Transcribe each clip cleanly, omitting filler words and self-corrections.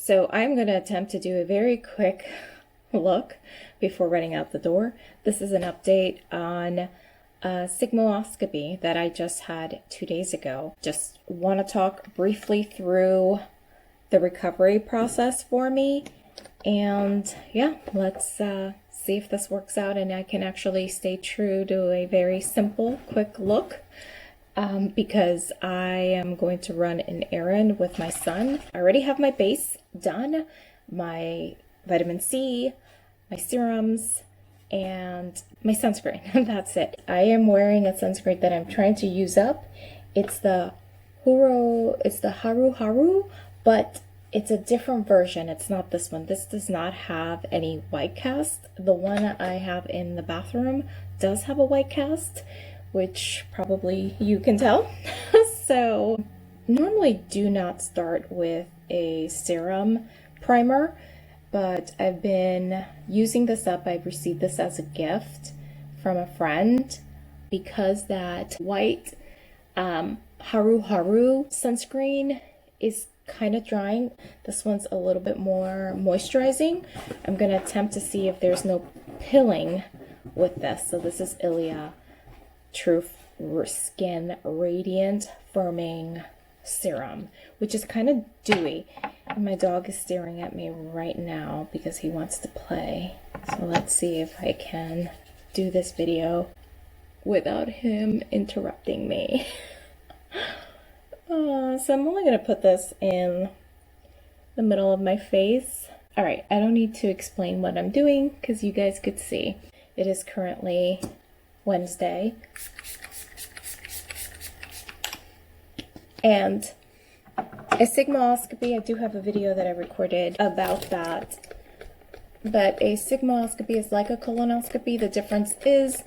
So I'm going to attempt to do a very quick look before running out the door. This is an update on a sigmoidoscopy that I just had 2 days ago. Just want to talk briefly through the recovery process for me. And yeah, let's see if this works out and I can actually stay true to a very simple, quick look. Because I am going to run an errand with my son. I already have my base done, my vitamin C, my serums, and my sunscreen. That's it. I am wearing a sunscreen that I'm trying to use up. It's the Haru Haru, but it's a different version. It's not this one. This does not have any white cast. The one I have in the bathroom does have a white cast, which probably you can tell. So normally do not start with a serum primer, but I've been using this up. I received this as a gift from a friend because that white Haru Haru sunscreen is kind of drying. This one's a little bit more moisturizing. I'm gonna attempt to see if there's no pilling with this. So this is Ilia True Skin Radiant Firming Serum, which is kind of dewy. And my dog is staring at me right now because he wants to play. So let's see if I can do this video without him interrupting me. So I'm only going to put this in the middle of my face. All right, I don't need to explain what I'm doing because you guys could see. It is currently Wednesday, and a sigmoidoscopy, I do have a video that I recorded about that, but a sigmoidoscopy is like a colonoscopy. The difference is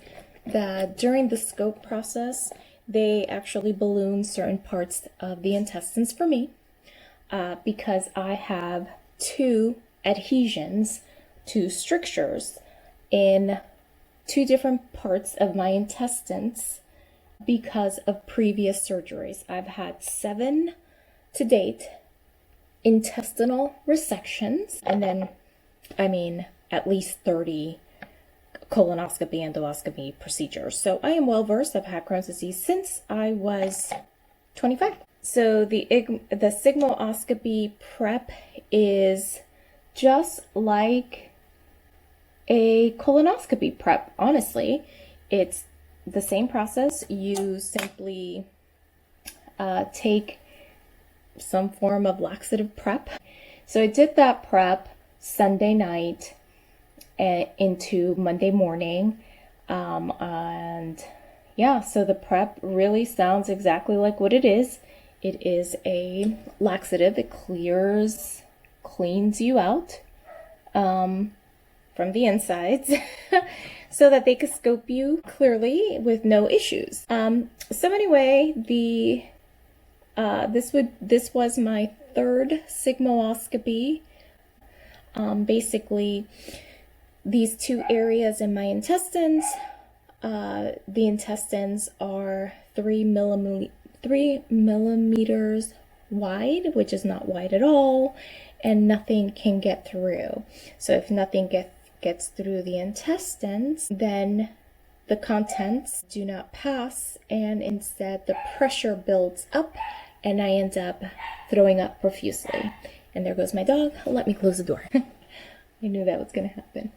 that during the scope process, they actually balloon certain parts of the intestines for me, because I have 2 adhesions, 2 strictures in 2 different parts of my intestines because of previous surgeries. I've had 7 to date intestinal resections, and then, at least 30 colonoscopy, endoscopy procedures. So I am well versed. I've had Crohn's disease since I was 25. So the sigmoidoscopy prep is just like a colonoscopy prep. Honestly, it's the same process. You simply take some form of laxative prep. So I did that prep Sunday night into Monday morning, and yeah, so the prep really sounds exactly like what it is. It is a laxative. It cleans you out from the insides so that they could scope you clearly with no issues. So anyway, this was my 3rd sigmoidoscopy. Basically, these 2 areas in my intestines, the intestines are 3 millimeters wide, which is not wide at all, and nothing can get through. So if nothing gets through the intestines, then the contents do not pass, and instead the pressure builds up and I end up throwing up profusely. And there goes my dog. Let me close the door. I knew that was going to happen.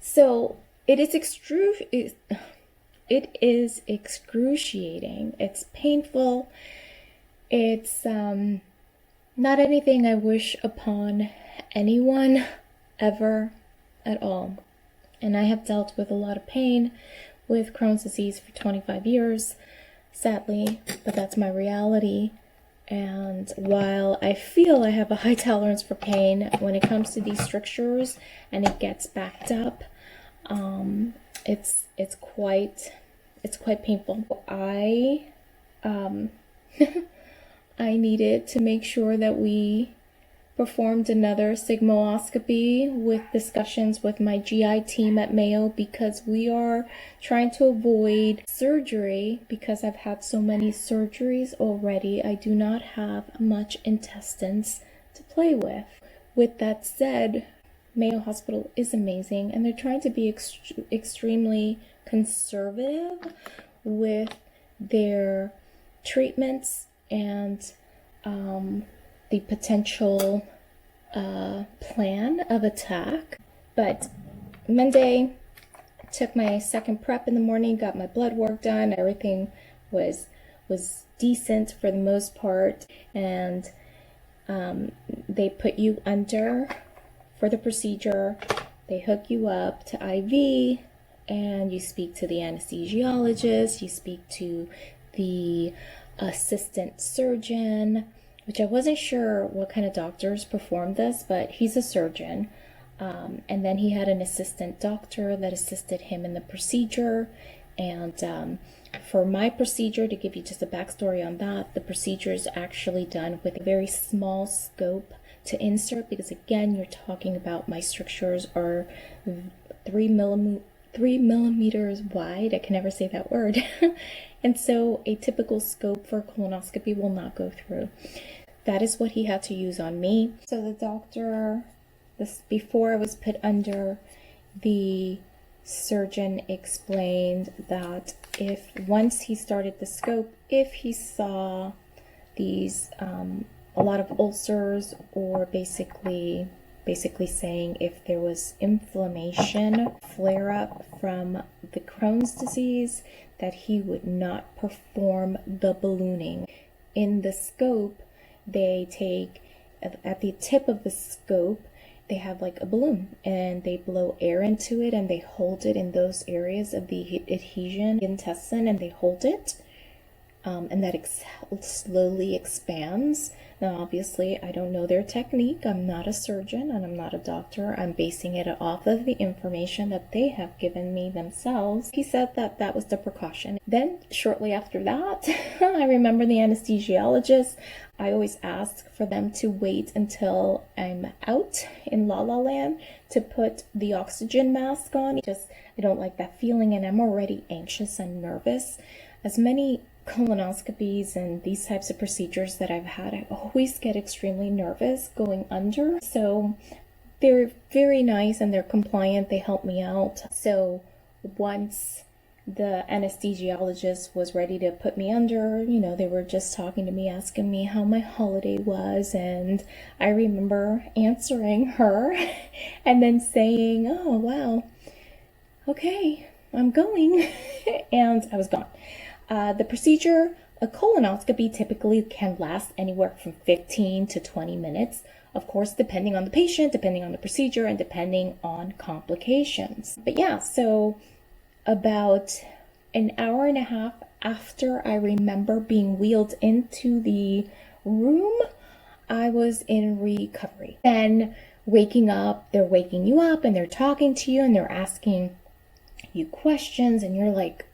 So it is excruciating. It's painful. It's not anything I wish upon anyone ever at all. And I have dealt with a lot of pain with Crohn's disease for 25 years, sadly, but that's my reality. And while I feel I have a high tolerance for pain, when it comes to these strictures and it gets backed up, it's quite painful. I needed to make sure that we performed another sigmoidoscopy with discussions with my GI team at Mayo, because we are trying to avoid surgery. Because I've had so many surgeries already, I do not have much intestines to play with. With that said, Mayo Hospital is amazing, and they're trying to be extremely conservative with their treatments and the potential plan of attack. But Monday, took my second prep in the morning, got my blood work done. Everything was decent for the most part, and they put you under for the procedure. They hook you up to IV, and you speak to the anesthesiologist, you speak to the assistant surgeon, which I wasn't sure what kind of doctors performed this, but he's a surgeon. And then he had an assistant doctor that assisted him in the procedure. And for my procedure, to give you just a backstory on that, the procedure is actually done with a very small scope to insert, because again, you're talking about my strictures are 3 millimeters wide. I can never say that word. And so a typical scope for colonoscopy will not go through. That is what he had to use on me. So the doctor, before I was put under, the surgeon explained that if once he started the scope, if he saw these a lot of ulcers, or basically saying if there was inflammation, flare up from the Crohn's disease, that he would not perform the ballooning. In the scope, they take, at the tip of the scope, they have like a balloon, and they blow air into it, and they hold it in those areas of the adhesion intestine, and they hold it, and that slowly expands. Now, obviously, I don't know their technique. I'm not a surgeon, and I'm not a doctor. I'm basing it off of the information that they have given me themselves. He said that that was the precaution. Then, shortly after that, I remember the anesthesiologist. I always ask for them to wait until I'm out in La La Land to put the oxygen mask on. I don't like that feeling, and I'm already anxious and nervous. As many colonoscopies and these types of procedures that I've had, I always get extremely nervous going under. So they're very nice and they're compliant. They help me out. So once the anesthesiologist was ready to put me under, they were just talking to me, asking me how my holiday was, and I remember answering her and then saying, "Oh, wow, okay, I'm going," and I was gone. The procedure, a colonoscopy, typically can last anywhere from 15 to 20 minutes, of course, depending on the patient, depending on the procedure, and depending on complications. But yeah, so about an hour and a half after I remember being wheeled into the room, I was in recovery. Then waking up, they're waking you up and they're talking to you and they're asking you questions, and you're like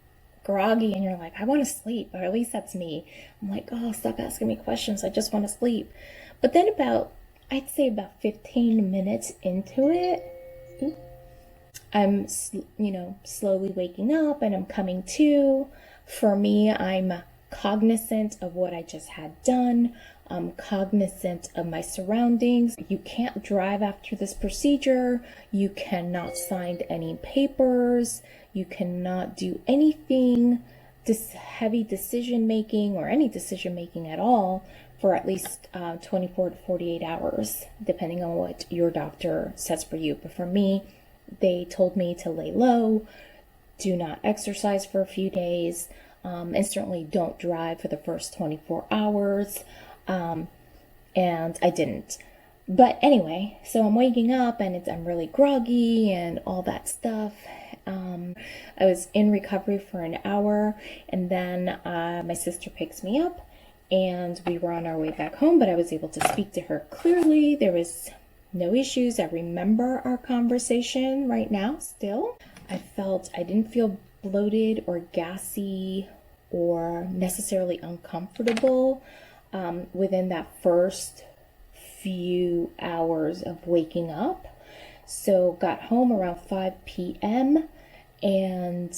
groggy and you're like, I want to sleep, or at least that's me. I'm like, oh, stop asking me questions. I just want to sleep. But then I'd say about 15 minutes into it, I'm, slowly waking up and I'm coming to. For me, I'm cognizant of what I just had done. I'm cognizant of my surroundings. You can't drive after this procedure. You cannot sign any papers. You cannot do anything, heavy decision making or any decision making at all for at least 24 to 48 hours, depending on what your doctor says for you. But for me, they told me to lay low, do not exercise for a few days, and certainly don't drive for the first 24 hours. And I didn't. But anyway, so I'm waking up and I'm really groggy and all that stuff. I was in recovery for an hour, and then my sister picks me up and we were on our way back home, but I was able to speak to her clearly. There was no issues. I remember our conversation right now still. I didn't feel bloated or gassy or necessarily uncomfortable within that first few hours of waking up. So got home around 5 p.m. and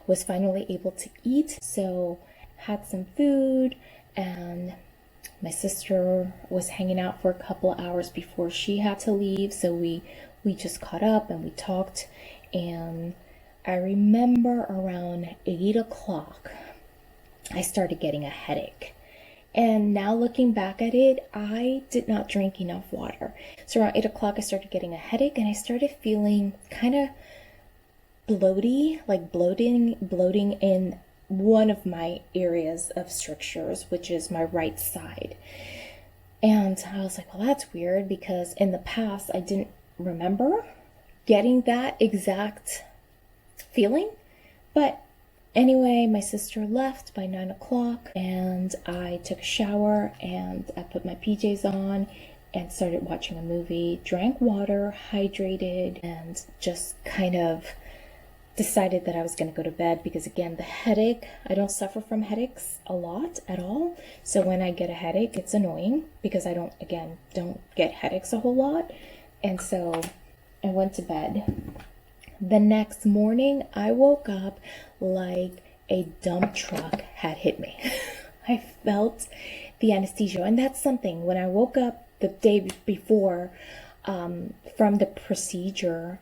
was finally able to eat. So had some food and My sister was hanging out for a couple of hours before she had to leave, so we just caught up and we talked. And I remember around 8 o'clock, I started getting a headache. And now looking back at it, I did not drink enough water. So around 8 o'clock, I started getting a headache, and I started feeling kind of bloaty, like bloating in one of my areas of strictures, which is my right side. And I was like, well, that's weird, because in the past I didn't remember getting that exact feeling. But anyway, my sister left by 9 o'clock, and I took a shower and I put my PJs on and started watching a movie, drank water, hydrated, and just kind of decided that I was going to go to bed, because again, the headache, I don't suffer from headaches a lot at all. So when I get a headache, it's annoying because I don't get headaches a whole lot. And so I went to bed. The next morning, I woke up like a dump truck had hit me. I felt the anesthesia. And that's something, when I woke up the day before from the procedure,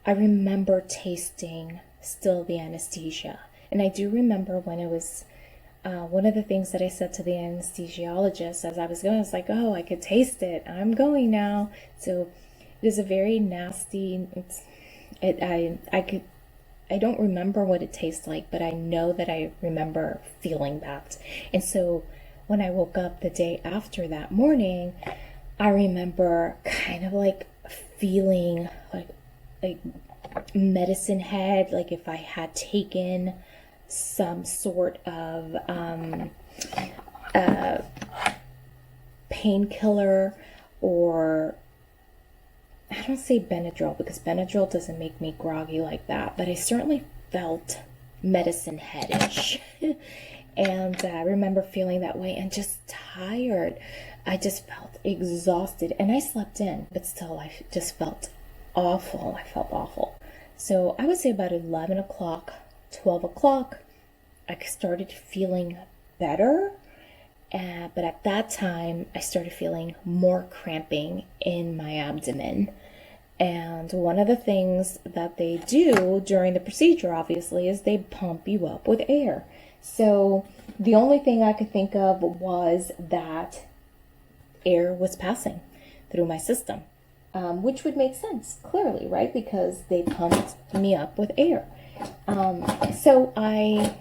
I remember tasting still the anesthesia. And I do remember when it was one of the things that I said to the anesthesiologist as I was going, I was like, oh, I could taste it. I'm going now. So it is a very nasty, I don't remember what it tastes like, but I know that I remember feeling that. And so when I woke up the day after that morning, I remember kind of like feeling like medicine head, like if I had taken some sort of painkiller, or I don't say Benadryl because Benadryl doesn't make me groggy like that, but I certainly felt medicine headish. And I remember feeling that way and just tired. I just felt exhausted, and I slept in, but still I just felt awful. I felt awful. So I would say about 11 o'clock, 12 o'clock, I started feeling better. But at that time, I started feeling more cramping in my abdomen. And one of the things that they do during the procedure, obviously, is they pump you up with air. So the only thing I could think of was that air was passing through my system, which would make sense, clearly, right? Because they pumped me up with air. So I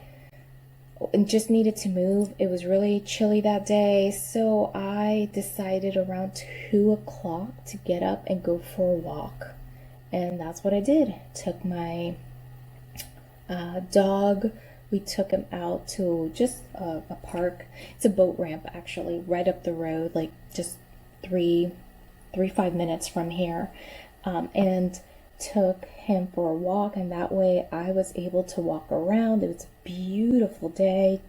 just needed to move. It was really chilly that day, so I decided around 2 o'clock to get up and go for a walk. And that's what I did. Took my dog. We took him out to just a park. It's a boat ramp, actually, right up the road, like just 5 minutes from here. And took him for a walk, and that way I was able to walk around. It was a beautiful day,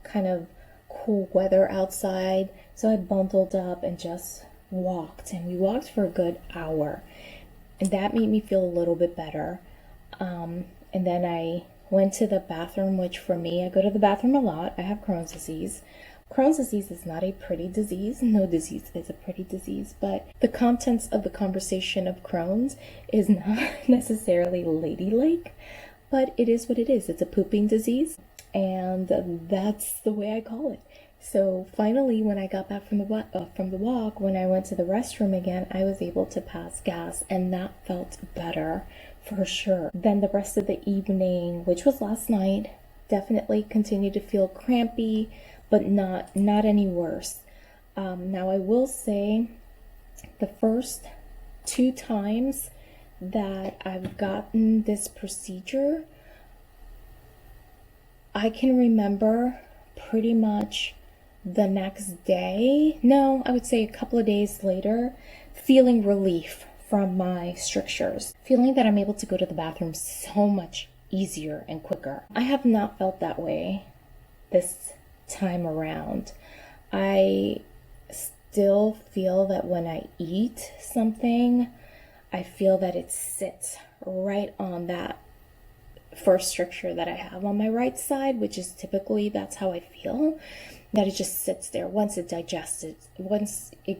kind of cool weather outside, so I bundled up and just walked, and we walked for a good hour, and that made me feel a little bit better. And then I went to the bathroom, which for me, I go to the bathroom a lot. I have Crohn's disease. Crohn's disease is not a pretty disease. No disease is a pretty disease, but the contents of the conversation of Crohn's is not necessarily ladylike, but it is what it is. It's a pooping disease, and that's the way I call it. So finally, when I got back from the walk, when I went to the restroom again, I was able to pass gas, and that felt better for sure. Then the rest of the evening, which was last night, definitely continued to feel crampy, but not any worse. Now I will say the first 2 times that I've gotten this procedure, I can remember pretty much the next day, no, I would say a couple of days later, feeling relief from my strictures, feeling that I'm able to go to the bathroom so much easier and quicker. I have not felt that way this time around. I still feel that when I eat something, I feel that it sits right on that first stricture that I have on my right side, which is typically, that's how I feel. that it just sits there. Once it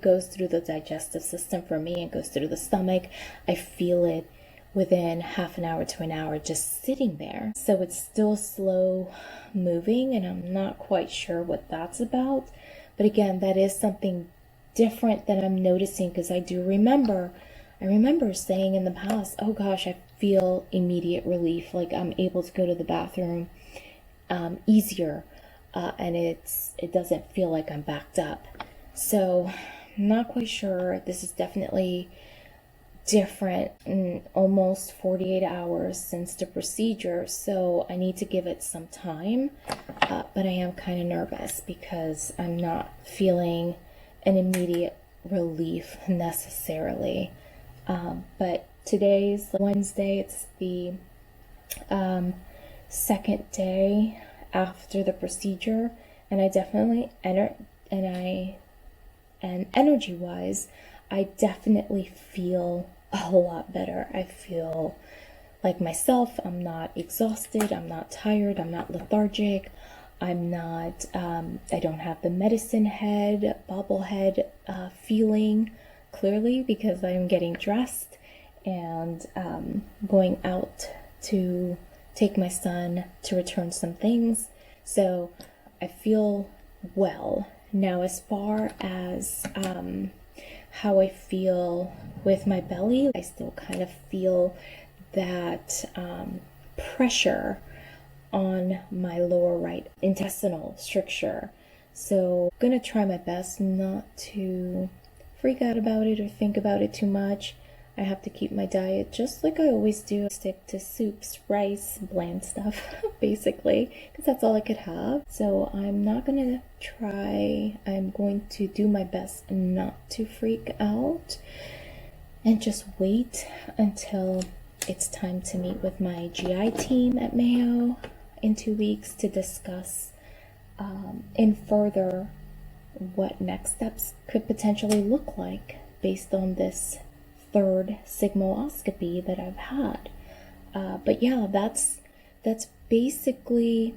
goes through the digestive system for me and goes through the stomach, I feel it within half an hour to an hour just sitting there. So it's still slow moving, and I'm not quite sure what that's about. But again, that is something different that I'm noticing, because I remember saying in the past, oh gosh, I feel immediate relief, like I'm able to go to the bathroom easier, and it doesn't feel like I'm backed up. So I'm not quite sure. This is definitely different in almost 48 hours since the procedure, so I need to give it some time, but I am kind of nervous because I'm not feeling an immediate relief necessarily. But today's Wednesday. It's the second day after the procedure, and I definitely energy wise, I definitely feel a lot better. I feel like myself. I'm not exhausted, I'm not tired, I'm not lethargic, I'm not I don't have the medicine head, bobblehead feeling clearly, because I'm getting dressed and going out to take my son to return some things. So I feel well. Now, as far as how I feel with my belly, I still kind of feel that pressure on my lower right intestinal stricture. So I'm gonna try my best not to freak out about it or think about it too much. I have to keep my diet just like I always do. Stick to soups, rice, bland stuff, basically, because that's all I could have. So I'm not gonna try. I'm going to do my best not to freak out and just wait until it's time to meet with my GI team at Mayo in 2 weeks to discuss in further what next steps could potentially look like based on this third sigmoidoscopy that I've had. But yeah, that's basically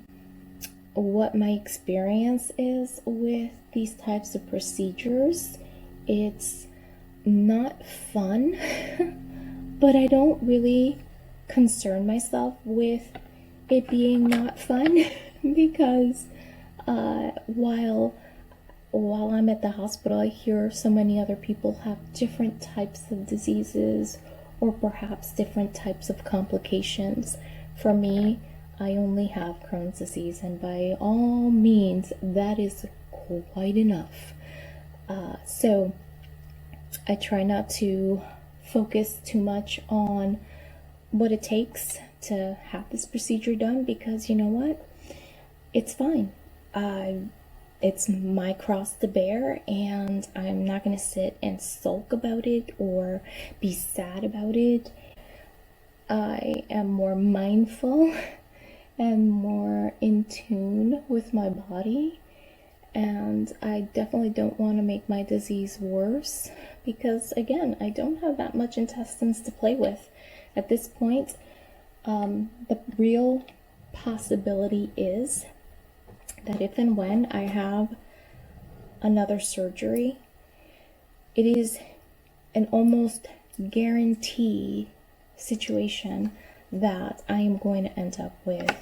what my experience is with these types of procedures. It's not fun, but I don't really concern myself with it being not fun because while I'm at the hospital, I hear so many other people have different types of diseases or perhaps different types of complications. For me, I only have Crohn's disease, and by all means, that is quite enough. So I try not to focus too much on what it takes to have this procedure done, because you know what? It's fine. It's my cross to bear, and I'm not going to sit and sulk about it or be sad about it. I am more mindful and more in tune with my body, and I definitely don't want to make my disease worse because, again, I don't have that much intestines to play with. At this point, the real possibility is that if and when I have another surgery, it is an almost guarantee situation that I am going to end up with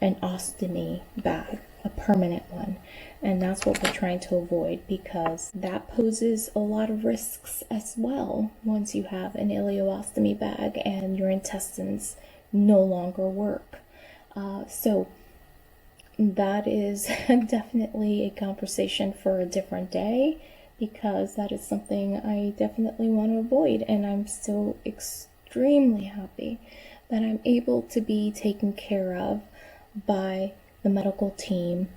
an ostomy bag, a permanent one. And that's what we're trying to avoid, because that poses a lot of risks as well once you have an ileostomy bag and your intestines no longer work. So that is definitely a conversation for a different day, because that is something I definitely want to avoid. And I'm still extremely happy that I'm able to be taken care of by the medical team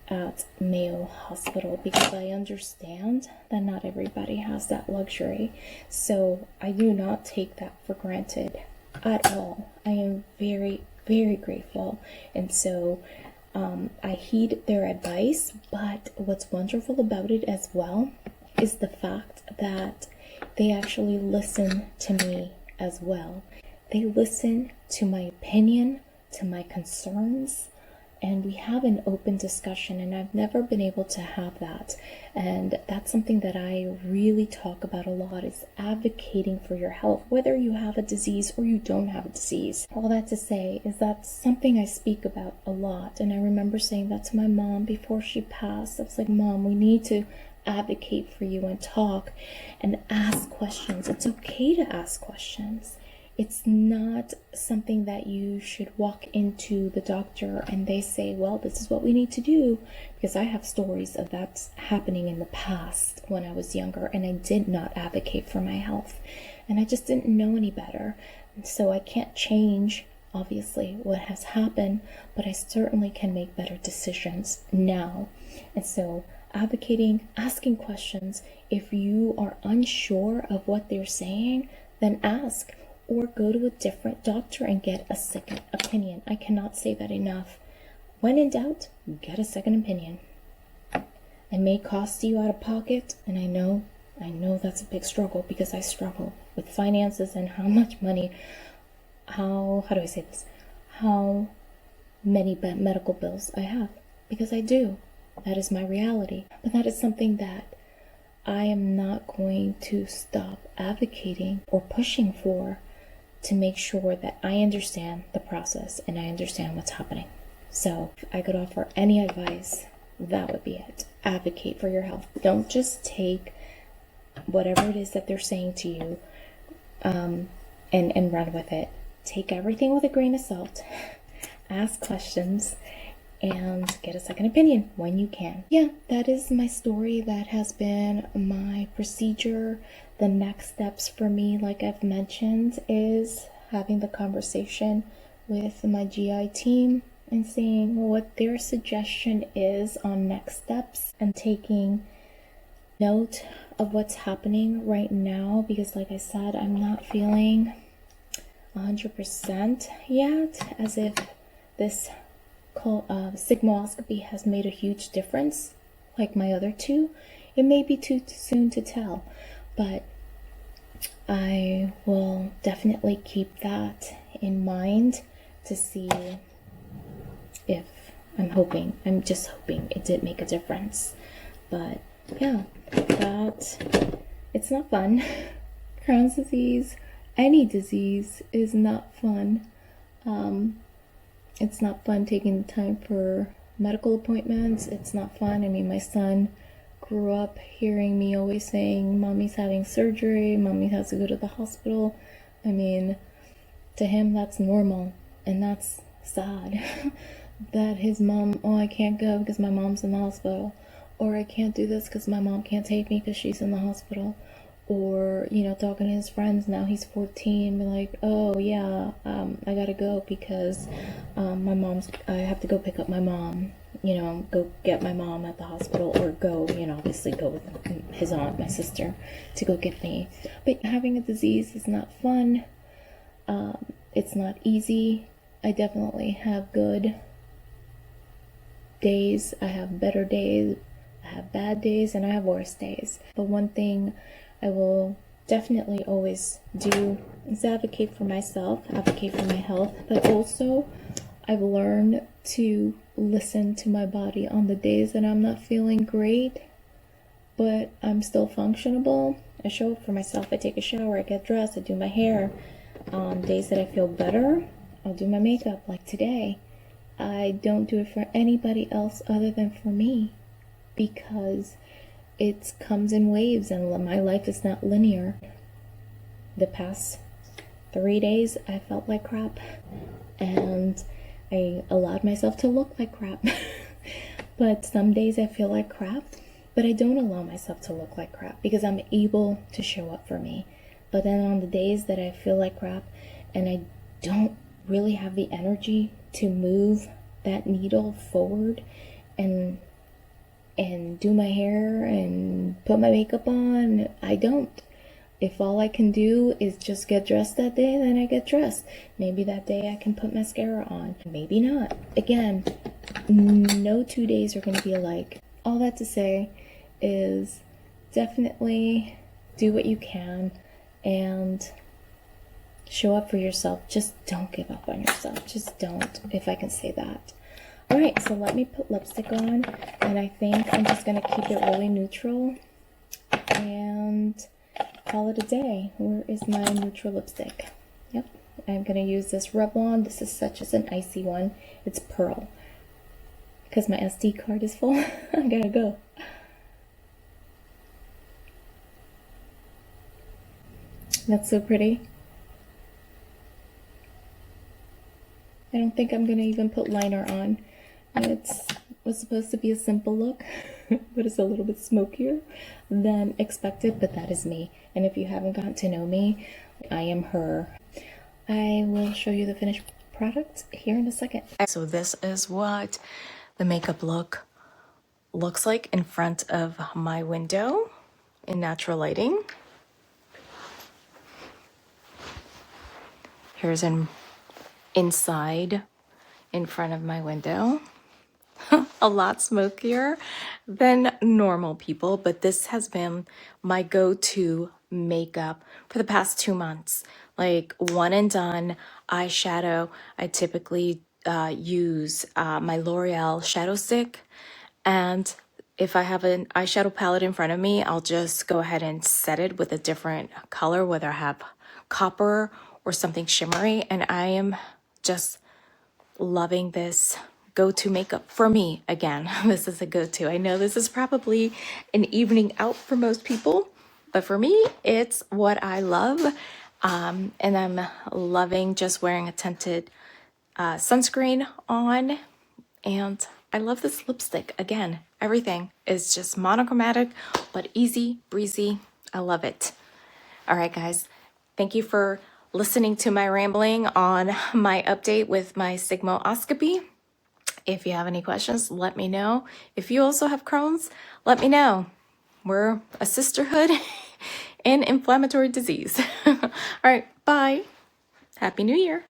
at Mayo Hospital, because I understand that not everybody has that luxury. So I do not take that for granted at all. I am very, very grateful. And so I heed their advice, but what's wonderful about it as well is the fact that they actually listen to me as well. They listen to my opinion, to my concerns, and we have an open discussion, and I've never been able to have that. And that's something that I really talk about a lot, is advocating for your health, whether you have a disease or you don't have a disease. All that to say is that's something I speak about a lot. And I remember saying that to my mom before she passed. I was like, Mom, we need to advocate for you and talk and ask questions. It's okay to ask questions. It's not something that you should walk into the doctor and they say, well, this is what we need to do. Because I have stories of that happening in the past when I was younger, and I did not advocate for my health. And I just didn't know any better. And so I can't change, obviously, what has happened, but I certainly can make better decisions now. And so advocating, asking questions. If you are unsure of what they're saying, then ask. Or go to a different doctor and get a second opinion. I cannot say that enough. When in doubt, get a second opinion. It may cost you out of pocket, and I know that's a big struggle, because I struggle with finances and how much money, how do I say this? How many medical bills I have, because I do. That is my reality. But that is something that I am not going to stop advocating or pushing for, to make sure that I understand the process and I understand what's happening. So if I could offer any advice, that would be it. Advocate for your health. Don't just take whatever it is that they're saying to you and run with it. Take everything with a grain of salt. Ask questions and get a second opinion when you can. Yeah, that is my story. That has been my procedure. The next steps for me, like I've mentioned, is having the conversation with my GI team and seeing what their suggestion is on next steps, and taking note of what's happening right now, because like I said, I'm not feeling 100% yet, as if this Sigmoidoscopy has made a huge difference like my other two. It may be too soon to tell, but I will definitely keep that in mind to see if I'm just hoping it did make a difference. But yeah, it's not fun. Crohn's disease, any disease, is not fun. It's not fun taking the time for medical appointments. It's not fun. I mean, my son grew up hearing me always saying, Mommy's having surgery, Mommy has to go to the hospital. I mean, to him, that's normal. And that's sad that his mom, I can't go because my mom's in the hospital. Or I can't do this because my mom can't take me because she's in the hospital. Or, talking to his friends, now he's 14, be like, oh yeah, I gotta go because I have to go pick up my mom, go get my mom at the hospital, or go, obviously go with his aunt, my sister, to go get me. But having a disease is not fun. It's not easy. I definitely have good days, I have better days, I have bad days, and I have worse days. But one thing I will definitely always do is advocate for myself, advocate for my health, but also I've learned to listen to my body on the days that I'm not feeling great, but I'm still functionable. I show up for myself. I take a shower, I get dressed, I do my hair. On days that I feel better, I'll do my makeup, like today. I don't do it for anybody else other than for me, because it comes in waves and my life is not linear. The past 3 days I felt like crap, and I allowed myself to look like crap. But some days I feel like crap, but I don't allow myself to look like crap because I'm able to show up for me. But then on the days that I feel like crap and I don't really have the energy to move that needle forward and do my hair and put my makeup on, I don't. If all I can do is just get dressed that day, then I get dressed. Maybe that day I can put mascara on. Maybe not. Again, no 2 days are going to be alike. All that to say is definitely do what you can and show up for yourself. Just don't give up on yourself. Just don't, if I can say that. All right, so let me put lipstick on, and I think I'm just gonna keep it really neutral and call it a day. Where is my neutral lipstick? Yep, I'm gonna use this Revlon. This is such as an icy one. It's pearl. Because my SD card is full, I gotta go. That's so pretty. I don't think I'm gonna even put liner on. It was supposed to be a simple look, but it's a little bit smokier than expected, but that is me. And if you haven't gotten to know me, I am her. I will show you the finished product here in a second. So this is what the makeup look looks like in front of my window in natural lighting. Here's an inside in front of my window. A lot smokier than normal people, but this has been my go-to makeup for the past 2 months. Like one and done eyeshadow. I typically use my L'Oreal shadow stick, and if I have an eyeshadow palette in front of me, I'll just go ahead and set it with a different color, whether I have copper or something shimmery, and I am just loving this go-to makeup for me. Again, this is a go-to. I know this is probably an evening out for most people, but for me, it's what I love. And I'm loving just wearing a tinted sunscreen on. And I love this lipstick. Again, everything is just monochromatic, but easy, breezy. I love it. All right, guys. Thank you for listening to my rambling on my update with my Sigmoidoscopy. If you have any questions, let me know. If you also have Crohn's, let me know. We're a sisterhood in inflammatory disease. All right, bye. Happy New Year.